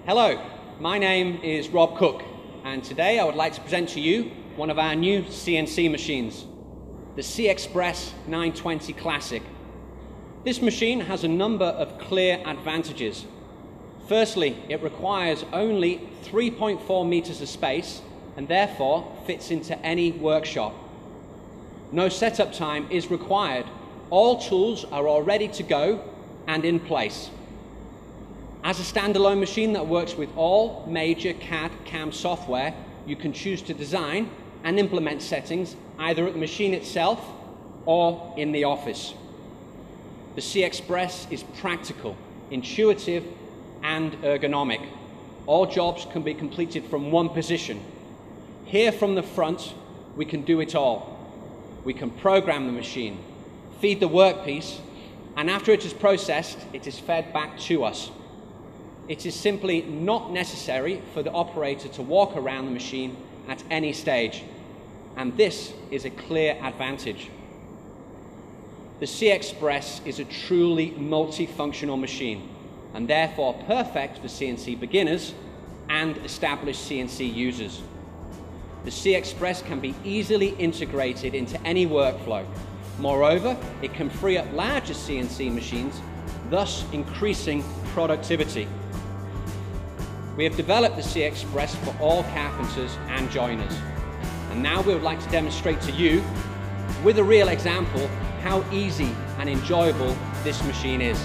Hello, my name is Rob Cook, and today I would like to present to you one of our new CNC machines, the C-Express 920 Classic. This machine has a number of clear advantages. Firstly, it requires only 3.4 meters of space and therefore fits into any workshop. No setup time is required. All tools are all ready to go and in place. As a standalone machine that works with all major CAD/CAM software, you can choose to design and implement settings either at the machine itself or in the office. The C-Express is practical, intuitive, and ergonomic. All jobs can be completed from one position. Here from the front, we can do it all. We can program the machine, feed the workpiece, and after it is processed, it is fed back to us. It is simply not necessary for the operator to walk around the machine at any stage, and this is a clear advantage. The C-Express is a truly multifunctional machine, and therefore perfect for CNC beginners and established CNC users. The C-Express can be easily integrated into any workflow. Moreover, it can free up larger CNC machines, thus increasing productivity. We have developed the C-Express for all carpenters and joiners. And now we would like to demonstrate to you, with a real example, how easy and enjoyable this machine is.